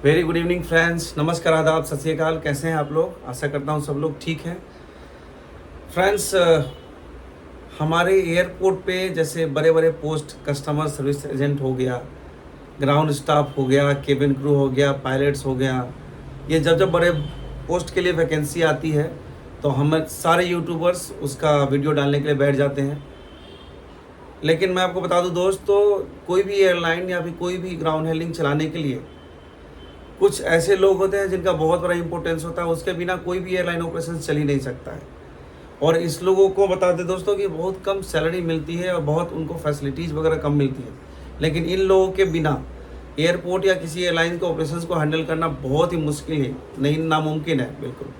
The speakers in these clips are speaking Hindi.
वेरी गुड इवनिंग फ्रेंड्स, नमस्कार, आदाब, सत श्री अकाल। कैसे हैं आप लोग? आशा करता हूँ सब लोग ठीक हैं। फ्रेंड्स, हमारे एयरपोर्ट पे जैसे बड़े बड़े पोस्ट कस्टमर सर्विस एजेंट हो गया, ग्राउंड स्टाफ हो गया, केबिन क्रू हो गया, पायलट्स हो गया, ये जब जब बड़े पोस्ट के लिए वैकेंसी आती है तो हम सारे यूट्यूबर्स उसका वीडियो डालने के लिए बैठ जाते हैं। लेकिन मैं आपको बता दूं दोस्तों, कोई भी एयरलाइन या फिर कोई भी ग्राउंड हैंडलिंग चलाने के लिए कुछ ऐसे लोग होते हैं जिनका बहुत बड़ा इंपॉर्टेंस होता है। उसके बिना कोई भी एयरलाइन ऑपरेशन चल ही नहीं सकता है। और इस लोगों को बता दें दोस्तों कि बहुत कम सैलरी मिलती है और बहुत उनको फैसिलिटीज़ वगैरह कम मिलती है। लेकिन इन लोगों के बिना एयरपोर्ट या किसी एयरलाइन के ऑपरेशंस को हैंडल करना बहुत ही मुश्किल है, नहीं, नामुमकिन है बिल्कुल।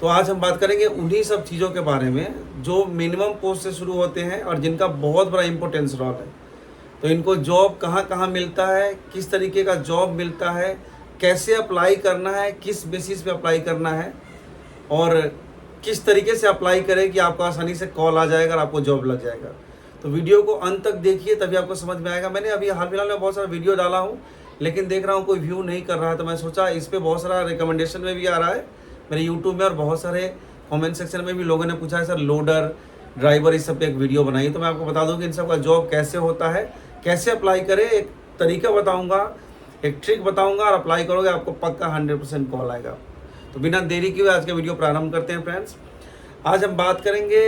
तो आज हम बात करेंगे उन्हीं सब चीज़ों के बारे में जो मिनिमम पोस्ट से शुरू होते हैं और जिनका बहुत बड़ा इंपॉर्टेंस रोल है। तो इनको जॉब कहाँ कहाँ मिलता है, किस तरीके का जॉब मिलता है, कैसे अप्लाई करना है, किस बेसिस पे अप्लाई करना है और किस तरीके से अप्लाई करें कि आपको आसानी से कॉल आ जाएगा और आपको जॉब लग जाएगा। तो वीडियो को अंत तक देखिए, तभी आपको समझ में आएगा। मैंने अभी हाल फिलहाल में बहुत सारा वीडियो डाला हूँ, लेकिन देख रहा हूँ कोई व्यू नहीं कर रहा है। तो मैं सोचा इस पर बहुत सारा रिकमेंडेशन में भी आ रहा है मेरे यूट्यूब में, और बहुत सारे कॉमेंट सेक्शन में भी लोगों ने पूछा है सर लोडर, ड्राइवर, इस सब पे एक वीडियो बनाई। तो मैं आपको बता दूँ कि इन सब का जॉब कैसे होता है, कैसे अप्लाई करें, एक तरीका बताऊँगा, एक ट्रिक बताऊंगा, और अप्लाई करोगे आपको पक्का 100% कॉल आएगा। तो बिना देरी किए आज का वीडियो प्रारंभ करते हैं फ्रेंड्स। आज हम बात करेंगे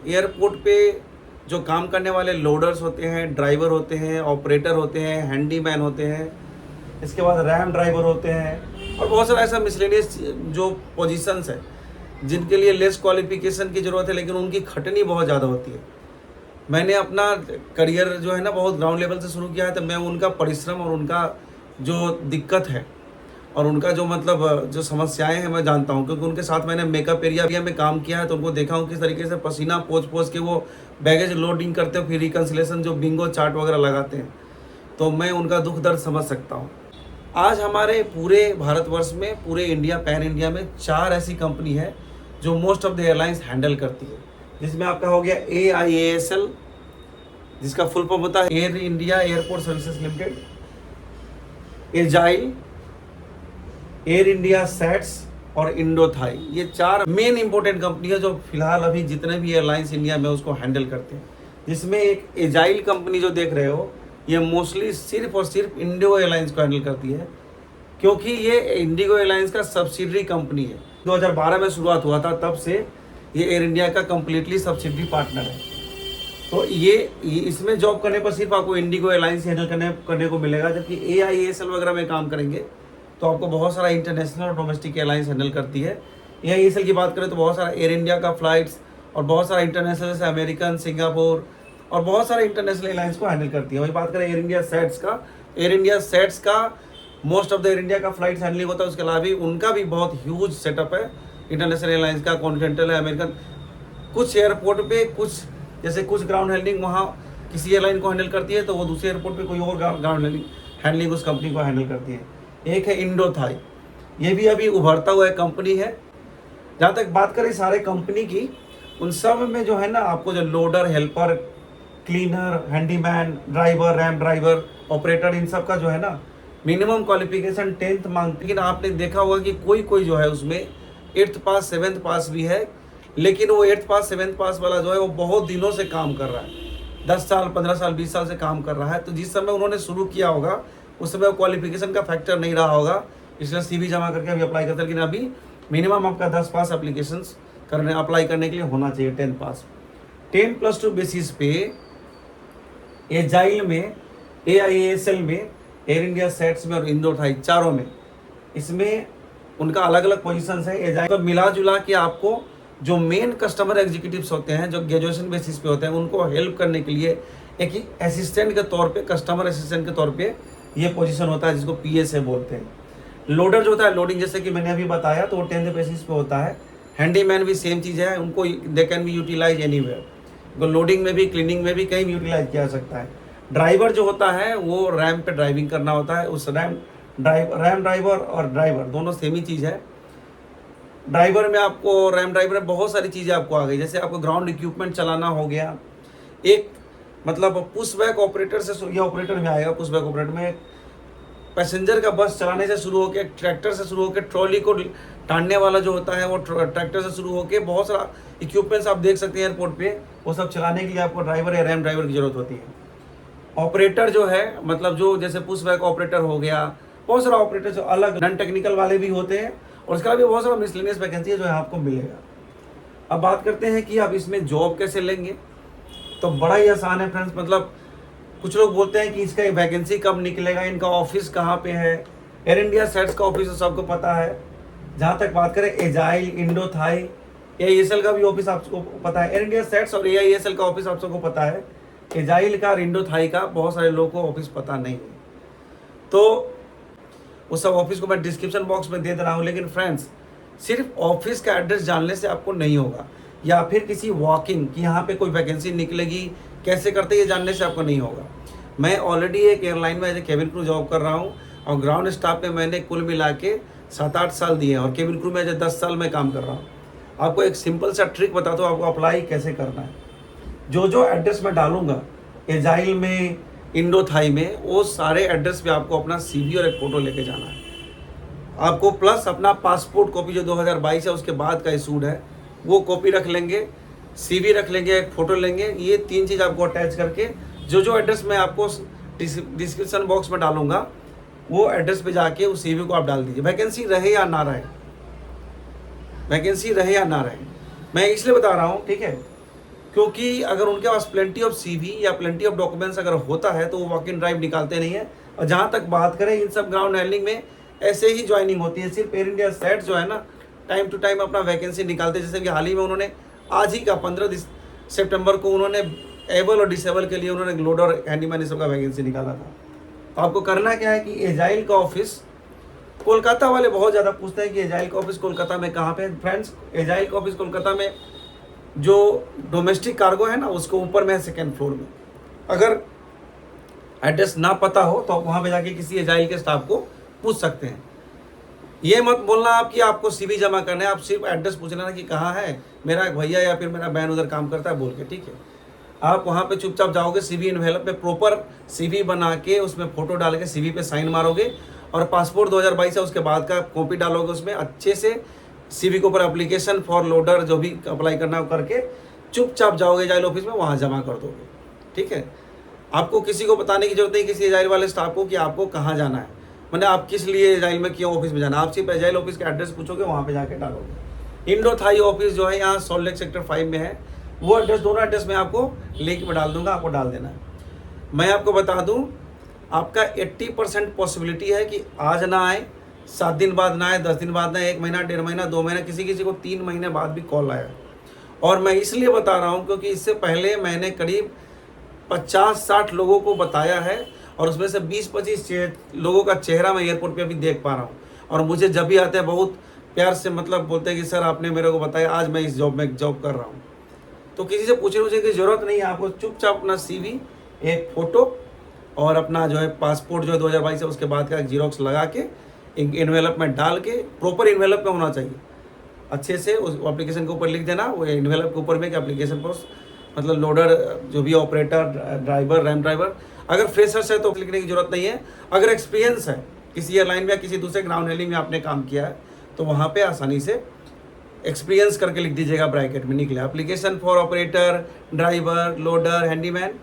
एयरपोर्ट पे जो काम करने वाले लोडर्स होते हैं, ड्राइवर होते हैं, ऑपरेटर होते हैं, हैंडीमैन होते हैं, इसके बाद रैम ड्राइवर होते हैं, और बहुत सारा ऐसा मिसलेनियस जो पोजीशंस है जिनके लिए लेस क्वालिफिकेशन की ज़रूरत है, लेकिन उनकी खटनी बहुत ज़्यादा होती है। मैंने अपना करियर जो है ना बहुत ग्राउंड लेवल से शुरू किया है, तो मैं उनका परिश्रम और उनका जो दिक्कत है और उनका जो मतलब जो समस्याएं हैं मैं जानता हूं, क्योंकि उनके साथ मैंने मेकअप एरिया में काम किया है। तो उनको देखा हूं किस तरीके से पसीना पोंछ के वो बैगेज लोडिंग करते हैं, फिर रिकन्सिलेशन जो बिंगो चार्ट वगैरह लगाते हैं। तो मैं उनका दुख दर्द समझ सकता हूँ। आज हमारे पूरे भारतवर्ष में, पूरे इंडिया, पैन इंडिया में 4 ऐसी कंपनी है जो most of the airlines handle करती है, जिसमें आपका हो गया AIASL, जिसका फुल फॉर्म होता है air India airport services limited, agile, air India sets और इंडोथाई। ये 4 मेन इंपॉर्टेंट कंपनी है जो फिलहाल अभी जितने भी एयरलाइंस इंडिया में उसको हैंडल करते हैं। जिसमें एक एजाइल कंपनी जो देख रहे हो, ये मोस्टली सिर्फ और सिर्फ इंडिगो एयरलाइंस को हैंडल करती है, क्योंकि ये इंडिगो एयरलाइंस का सब्सिडरी कंपनी है। 2012 में शुरुआत हुआ था, तब से ये एयर इंडिया का कंप्लीटली सब्सिडरी पार्टनर है। तो ये इसमें जॉब करने पर सिर्फ आपको इंडिगो एयरलाइंस हैंडल करने को मिलेगा, जबकि AIASL वगैरह में काम करेंगे तो आपको बहुत सारा इंटरनेशनल और डोमेस्टिक एयरलाइंस हैंडल करती है। AIASL की बात करें तो बहुत सारा एयर इंडिया का फ्लाइट्स और बहुत सारा इंटरनेशनल जैसे अमेरिकन, सिंगापुर और बहुत सारे इंटरनेशनल एयरलाइंस को हैंडल करती है। वही बात करें एयर इंडिया सेट्स का, एयर इंडिया सेट्स का most of the air India का फ्लाइट्स हैंडलिंग होता है। उसके अलावा भी उनका भी बहुत ह्यूज सेटअप है इंटरनेशनल एयरलाइंस का, कॉन्टिनेंटल है, अमेरिकन। कुछ एयरपोर्ट पे जैसे कुछ ग्राउंड हैंडलिंग वहाँ किसी एयरलाइन को हैंडल करती है, तो वो दूसरे एयरपोर्ट पे कोई और ग्राउंड हैंडलिंग उस कंपनी को हैंडल करती है। एक है इंडोथाई, ये भी अभी उभरता हुआ एक कंपनी है। जहाँ तक बात करें सारे कंपनी की, उन सब में जो है ना आपको जो loader, helper, cleaner, handyman, driver, ram driver, operator, इन सब का जो है ना मिनिमम क्वालिफिकेशन 10th मांगती है। लेकिन आपने देखा होगा कि कोई जो है उसमें 8th पास, 7th पास भी है, लेकिन वो 8th पास, 7th पास वाला जो है वो बहुत दिनों से काम कर रहा है, 10 साल, 15 साल, 20 साल से काम कर रहा है। तो जिस समय उन्होंने शुरू किया होगा उस समय वो क्वालिफिकेशन का फैक्टर नहीं रहा होगा, इसलिए CV जमा करके अभी अप्लाई करते हैं। लेकिन अभी मिनिमम आपका 10 पास एप्लीकेशन अप्लाई करने के लिए होना चाहिए 10 पास। 10+2 बेसिस पे एजाइल में, AIASL में, एयर इंडिया सेट्स में और इंडोथाई, चारों में, इसमें उनका अलग अलग पोजिशन है। एजाइल तो मिला जुला के आपको जो मेन कस्टमर एग्जीक्यूटिव्स होते हैं, जो ग्रेजुएशन बेसिस पे होते हैं, उनको हेल्प करने के लिए एक असिस्टेंट के तौर पे, कस्टमर असिस्टेंट के तौर पे ये पोजीशन होता है, जिसको PSA बोलते हैं। लोडर जो होता है, लोडिंग, जैसे कि मैंने अभी बताया, तो वो 10th बेसिस पे होता है। हैंडीमैन भी सेम चीज़ है, उनको they can be utilise anywhere, तो लोडिंग में भी, क्लीनिंग में भी कहीं भी यूटिलाइज किया जा सकता है। ड्राइवर जो होता है वो रैम पे ड्राइविंग करना होता है। उस रैम ड्राइवर और ड्राइवर दोनों सेम ही चीज़ है। ड्राइवर में आपको, रैम ड्राइवर में बहुत सारी चीज़ें आपको आ गई, जैसे आपको ग्राउंड इक्विपमेंट चलाना हो गया, एक मतलब पुश बैक ऑपरेटर से, ये ऑपरेटर में आएगा, पुश बैक ऑपरेटर में पैसेंजर का बस चलाने से शुरू होकर, ट्रैक्टर से शुरू होकर, ट्रॉली को टांगने वाला जो होता है वो ट्रैक्टर से शुरू होकर बहुत सारा इक्विपमेंट्स आप देख सकते हैं एयरपोर्ट पे, वो सब चलाने के लिए आपको ड्राइवर या रैम ड्राइवर की जरूरत होती है। ऑपरेटर जो है, मतलब जो जैसे पुश बैक ऑपरेटर हो गया, बहुत सारा ऑपरेटर जो अलग नॉन टेक्निकल वाले भी होते हैं, और उसका भी बहुत सारा मिसलेनियस वैकेंसी है जो आपको मिलेगा। अब बात करते हैं कि आप इसमें जॉब कैसे लेंगे। तो बड़ा ही आसान है फ्रेंड्स, मतलब कुछ लोग बोलते हैं कि इसका वैकेंसी कब निकलेगा, इनका ऑफिस कहाँ पे है। एयर इंडिया सेट्स का ऑफिस तो सबको पता है। जहाँ तक बात करें एजाइल, इंडोथाई, AISL का भी ऑफिस आपको पता है। एयर इंडिया सेट्स और AISL का ऑफिस आप सबको पता है। एजाइल का और इंडोथाई का बहुत सारे लोगों को ऑफिस पता नहीं है, तो उस सब ऑफिस को मैं डिस्क्रिप्शन बॉक्स में दे रहा हूँ। लेकिन फ्रेंड्स, सिर्फ ऑफिस का एड्रेस जानने से आपको नहीं होगा, या फिर किसी वॉकिंग कि यहाँ पे कोई वैकेंसी निकलेगी कैसे करते ये जानने से आपको नहीं होगा। मैं ऑलरेडी एक एयरलाइन में as a cabin crew job कर रहा हूँ, और ग्राउंड स्टाफ में मैंने कुल मिला के 7-8 साल दिए हैं, और केबिन क्रू में एज ए 10 साल में काम कर रहा हूँ। आपको एक सिंपल सा ट्रिक बताता हूँ आपको अप्लाई कैसे करना है। जो एड्रेस मैं डालूंगा एजाइल में, इंडोथाई में, वो सारे एड्रेस पे आपको अपना CV और एक फ़ोटो लेके जाना है आपको, प्लस अपना पासपोर्ट कॉपी जो 2022 है उसके बाद का इशूड है वो कॉपी रख लेंगे, CV रख लेंगे, एक फ़ोटो लेंगे। ये 3 चीज़ आपको अटैच करके जो एड्रेस मैं आपको डिस्क्रिप्शन बॉक्स में डालूंगा वो एड्रेस पे जाके उस CV को आप डाल दीजिए। वैकेंसी रहे या ना रहे, वैकेंसी रहे या ना रहे, मैं इसलिए बता रहा हूँ, ठीक है, क्योंकि अगर उनके पास प्लेंटी ऑफ CV या प्लेंटी ऑफ डॉक्यूमेंट्स अगर होता है तो वो वॉक इन ड्राइव निकालते नहीं है। और जहाँ तक बात करें इन सब ग्राउंड हैंडलिंग में ऐसे ही ज्वाइनिंग होती है। सिर्फ एयर इंडिया सेट जो है ना, टाइम टू टाइम अपना वैकेंसी निकालते हैं। जैसे कि हाल ही में उन्होंने आज ही का 15 सितंबर को उन्होंने एबल और डिसेबल के लिए उन्होंने लोडर और हैंडीमैन सब का वैकेंसी निकाला था। तो आपको करना क्या है कि एजाइल का ऑफिस, कोलकाता वाले बहुत ज़्यादा पूछते हैं कि एजाइल का ऑफिस कोलकाता में कहाँ पे है। फ्रेंड्स, एजाइल का ऑफिस कोलकाता में जो डोमेस्टिक कार्गो है ना उसको ऊपर में है, 2nd फ्लोर में। अगर एड्रेस ना पता हो तो आप वहाँ पे जाके किसी एजाइल के स्टाफ को पूछ सकते हैं। ये मत बोलना आप कि आपको CV जमा करना है, आप सिर्फ एड्रेस पूछ लेना कि कहाँ है मेरा एक भैया या फिर मेरा बहन उधर काम करता है बोल के, ठीक है। आप वहाँ पे चुपचाप जाओगे, CV इन्वेलप में प्रॉपर CV बना के उसमें फ़ोटो डाल के CV पे साइन मारोगे, और पासपोर्ट 2022 है उसके बाद का कॉपी डालोगे उसमें अच्छे से। CV के ऊपर एप्लीकेशन फॉर लोडर जो भी अप्लाई करना है वो करके चुपचाप जाओगे एजाइल ऑफिस में, वहाँ जमा कर दोगे, ठीक है। आपको किसी को बताने की जरूरत नहीं, किसी एजाइल वाले स्टाफ को, कि आपको कहाँ जाना है, मैंने आप किस लिए एजाइल में क्यों ऑफिस में जाना। आप सिर्फ एजाइल ऑफिस का एड्रेस पूछोगे, वहाँ पे जाके डालोगे। इंडोथाई ऑफिस जो है यहाँ सॉल्ट लेक सेक्टर 5 में है, वो एड्रेस, दोनों एड्रेस में आपको लिंक में डाल दूंगा, आपको डाल देना है। मैं आपको बता दूं, आपका 80% पॉसिबिलिटी है कि आज ना आए, 7 दिन बाद ना आए, 10 दिन बाद ना आए, 1 महीना, 1.5 महीना, 2 महीना, किसी को 3 महीने बाद भी कॉल आया। और मैं इसलिए बता रहा हूँ क्योंकि इससे पहले मैंने करीब 50-60 लोगों को बताया है, और उसमें से 20-25 लोगों का चेहरा मैं एयरपोर्ट पे अभी देख पा रहा हूँ। और मुझे जब भी आते हैं बहुत प्यार से, मतलब बोलते हैं कि सर आपने मेरे को बताया, आज मैं इस जॉब में जॉब कर रहा हूँ। तो किसी से पूछने की ज़रूरत नहीं है, आपको चुपचाप अपना CV, एक फ़ोटो और अपना जो है पासपोर्ट जो है 2022 है उसके बाद का जीरोक्स लगा के एक इन्वेलप में डाल के, प्रॉपर इन्वेलप में होना चाहिए, अच्छे से उस एप्लीकेशन के ऊपर लिख देना, वो इन्वेलप के ऊपर में कि एप्लीकेशन पर मतलब लोडर जो भी ऑपरेटर, ड्राइवर, रैम ड्राइवर। अगर फ्रेशर्स है तो लिखने की जरूरत नहीं है। अगर एक्सपीरियंस है किसी एयरलाइन में या किसी दूसरे ग्राउंड हैंडलिंग में आपने काम किया है तो वहाँ पे आसानी से एक्सपीरियंस करके लिख दीजिएगा, ब्रैकेट में निकले application for operator, driver, loader, handyman,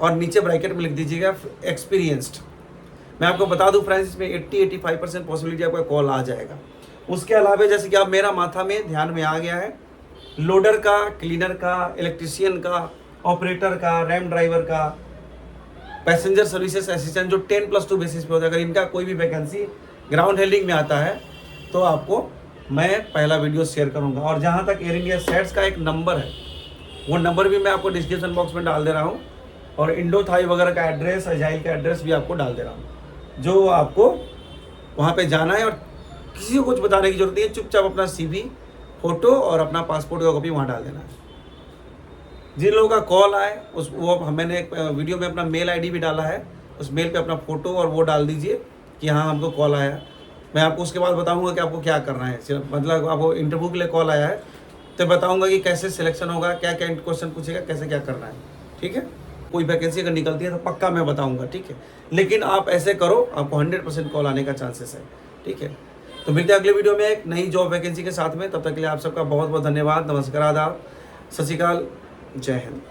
और नीचे ब्रैकेट में लिख दीजिएगा एक्सपीरियंस्ड। मैं आपको बता दूं फ्रेंड्स, इसमें 80-85% पॉसिबिलिटी आपका कॉल आ जाएगा। उसके अलावा जैसे कि अब मेरा माथा में ध्यान में आ गया है, लोडर का, क्लीनर का, इलेक्ट्रीशियन का, ऑपरेटर का, रैम ड्राइवर का, पैसेंजर सर्विसेज असिस्टेंट जो 10+2 बेसिस पे होता है, अगर इनका कोई भी वैकेंसी ग्राउंड हैंडलिंग में आता है तो आपको मैं पहला वीडियो शेयर करूंगा। और जहां तक एयर इंडिया सेट्स का एक नंबर है, वो नंबर भी मैं आपको डिस्क्रिप्शन बॉक्स में डाल दे रहा हूँ, और इंडोथाई वगैरह का एड्रेस, एजाइल का एड्रेस भी आपको डाल दे रहा हूँ, जो आपको वहाँ पे जाना है। और किसी को कुछ बताने की जरूरत नहीं है, चुपचाप अपना CV, फ़ोटो और अपना पासपोर्ट का कॉपी वहाँ डाल देना है। जिन लोगों का कॉल आए वो मैंने एक वीडियो में अपना मेल ID भी डाला है, उस मेल पे अपना फ़ोटो और वो डाल दीजिए कि हाँ हमको कॉल आया। मैं आपको उसके बाद बताऊंगा कि आपको क्या करना है। सिर्फ मतलब आपको इंटरव्यू के लिए कॉल आया है तो बताऊंगा कि कैसे सिलेक्शन होगा, क्या क्या क्वेश्चन पूछेगा, कैसे क्या करना है, ठीक है। कोई वैकेंसी अगर निकलती है तो पक्का मैं बताऊंगा, ठीक है। लेकिन आप ऐसे करो, आपको 100% कॉल आने का चांसेस है, ठीक है। तो मिलते हैं अगले वीडियो में एक नई जॉब वैकेंसी के साथ में। तब तक के लिए आप सबका बहुत बहुत धन्यवाद। नमस्कार, आदाब, सत श्री अकाल, जय हिंद।